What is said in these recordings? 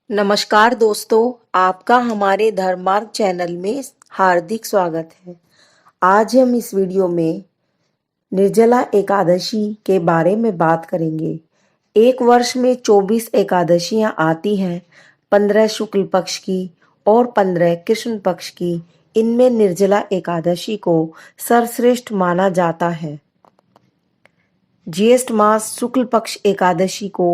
नमस्कार दोस्तों, आपका हमारे धर्मार्ग चैनल में हार्दिक स्वागत है। आज हम इस वीडियो में निर्जला एकादशी के बारे में बात करेंगे। एक वर्ष में 24 एकादशियां आती हैं, 15 शुक्ल पक्ष की और 15 कृष्ण पक्ष की। इनमें निर्जला एकादशी को सर्वश्रेष्ठ माना जाता है। ज्येष्ठ मास शुक्ल पक्ष एकादशी को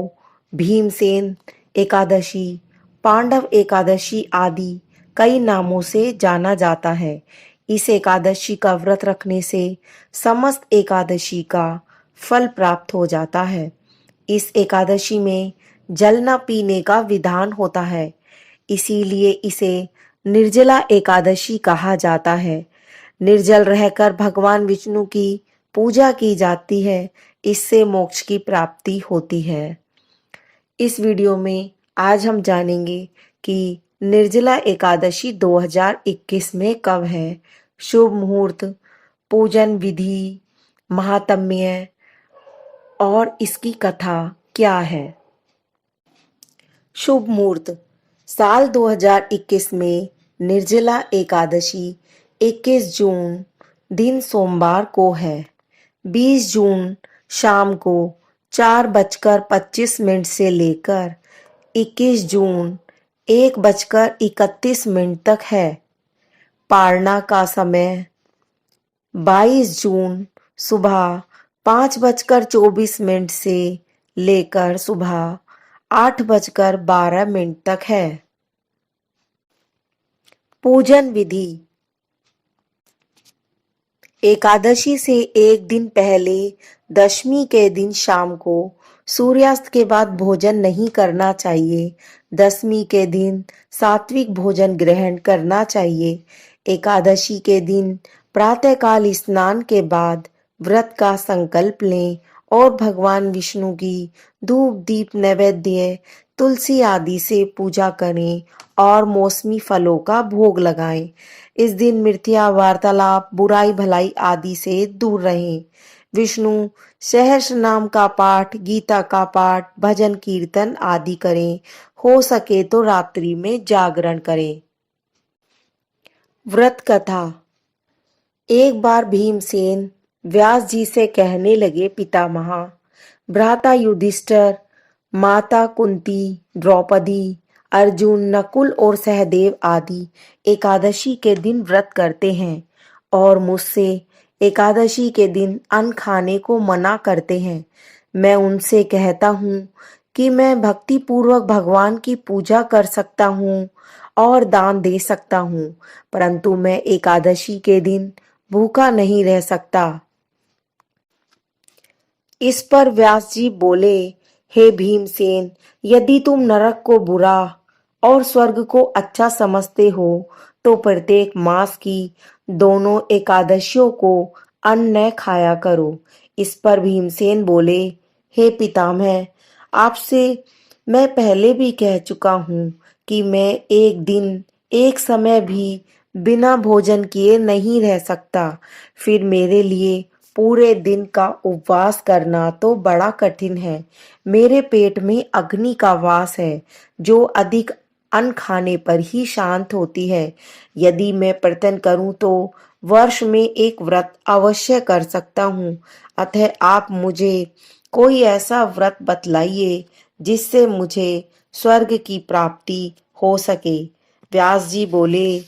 भीमसेन एकादशी, पांडव एकादशी आदि कई नामों से जाना जाता है। इस एकादशी का व्रत रखने से समस्त एकादशी का फल प्राप्त हो जाता है। इस एकादशी में जल न पीने का विधान होता है, इसीलिए इसे निर्जला एकादशी कहा जाता है। निर्जल रहकर भगवान विष्णु की पूजा की जाती है, इससे मोक्ष की प्राप्ति होती है। इस वीडियो में आज हम जानेंगे कि निर्जला एकादशी 2021 में कब है, शुभ मुहूर्त, पूजन विधि, महात्म्य और इसकी कथा क्या है। शुभ मुहूर्त साल 2021 में निर्जला एकादशी 21 जून दिन सोमवार को है। 20 जून शाम को 4:25 से लेकर 21 जून 1:31 तक है। पारणा का समय 22 जून सुबह 5:24 से लेकर सुबह 8:12 तक है। पूजन विधि एकादशी से एक दिन पहले दशमी के दिन शाम को सूर्यास्त के बाद भोजन नहीं करना चाहिए। दशमी के दिन सात्विक भोजन ग्रहण करना चाहिए। एकादशी के दिन प्रातःकाल स्नान के बाद व्रत का संकल्प लें और भगवान विष्णु की धूप दीप नैवेद्य तुलसी आदि से पूजा करें और मौसमी फलों का भोग लगाएं। इस दिन मिथ्या वार्तालाप, बुराई भलाई आदि से दूर रहें। विष्णु सहस्र नाम का पाठ, गीता का पाठ, भजन कीर्तन आदि करें। हो सके तो रात्रि में जागरण करें। व्रत कथा एक बार भीमसेन व्यास जी से कहने लगे, पितामह, भ्राता युधिष्ठिर, माता कुंती, द्रौपदी, अर्जुन, नकुल और सहदेव आदि एकादशी के दिन व्रत करते हैं और मुझसे एकादशी के दिन अन्न खाने को मना करते हैं। मैं उनसे कहता हूँ कि मैं भक्ति पूर्वक भगवान की पूजा कर सकता हूँ और दान दे सकता हूँ, परंतु मैं एकादशी के दिन भूखा नहीं रह सकता। इस पर व्यास जी बोले, हे भीमसेन, यदि तुम नरक को बुरा और स्वर्ग को अच्छा समझते हो तो प्रत्येक मास की दोनों एकादशियों को अन्न न खाया करो। इस पर भीमसेन बोले, हे पितामह, आपसे मैं पहले भी कह चुका हूँ कि मैं एक दिन एक समय भी बिना भोजन किए नहीं रह सकता। फिर मेरे लिए पूरे दिन का उपवास करना तो बड़ा कठिन है। मेरे पेट में अग्नि का वास है जो अधिक अन्न खाने पर ही शांत होती है। यदि मैं प्रयत्न करूं तो वर्ष में एक व्रत अवश्य कर सकता हूं। अतः आप मुझे कोई ऐसा व्रत बतलाइए जिससे मुझे स्वर्ग की प्राप्ति हो सके। व्यास जी बोले,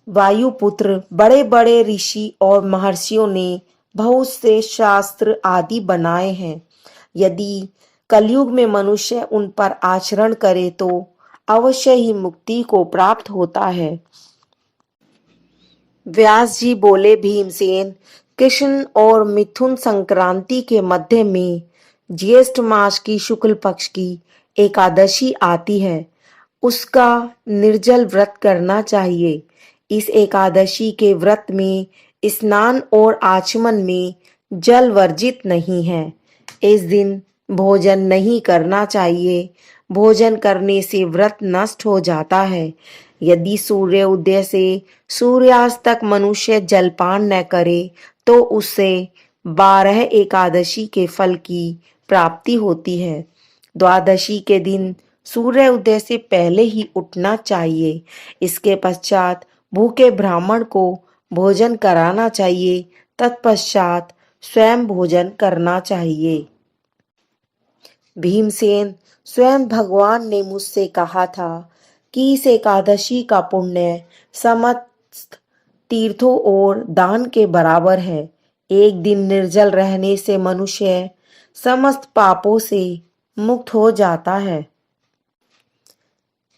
वायुपुत्र, बड़े बड़े ऋषि और महर्षियों ने बहुत से शास्त्र आदि बनाए हैं। यदि कलयुग में मनुष्य उन पर आचरण करे तो अवश्य ही मुक्ति को प्राप्त होता है। व्यास जी बोले, भीमसेन, कृष्ण और मिथुन संक्रांति के मध्य में ज्येष्ठ मास की शुक्ल पक्ष की एकादशी आती है। उसका निर्जल व्रत करना चाहिए। इस एकादशी के व्रत में स्नान और आचमन में जल वर्जित नहीं है। इस दिन भोजन नहीं करना चाहिए। भोजन करने से व्रत नष्ट हो जाता है। यदि सूर्य उदय से सूर्यास्त तक मनुष्य जलपान न करे तो उससे 12 एकादशी के फल की प्राप्ति होती है। द्वादशी के दिन सूर्य उदय से पहले ही उठना चाहिए। इसके पश्चात भूखे ब्राह्मण को भोजन कराना चाहिए। तत्पश्चात स्वयं भोजन करना चाहिए। भीमसेन, स्वयं भगवान ने मुझसे कहा था कि इस एकादशी का पुण्य समस्त तीर्थों और दान के बराबर है। एक दिन निर्जल रहने से मनुष्य समस्त पापों से मुक्त हो जाता है।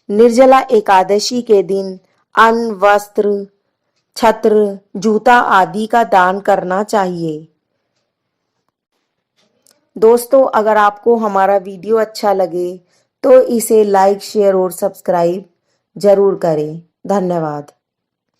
निर्जला एकादशी के दिन अन्न, वस्त्र, छत्र, जूता आदि का दान करना चाहिए। दोस्तों, अगर आपको हमारा वीडियो अच्छा लगे तो इसे लाइक, शेयर और सब्सक्राइब जरूर करें। धन्यवाद।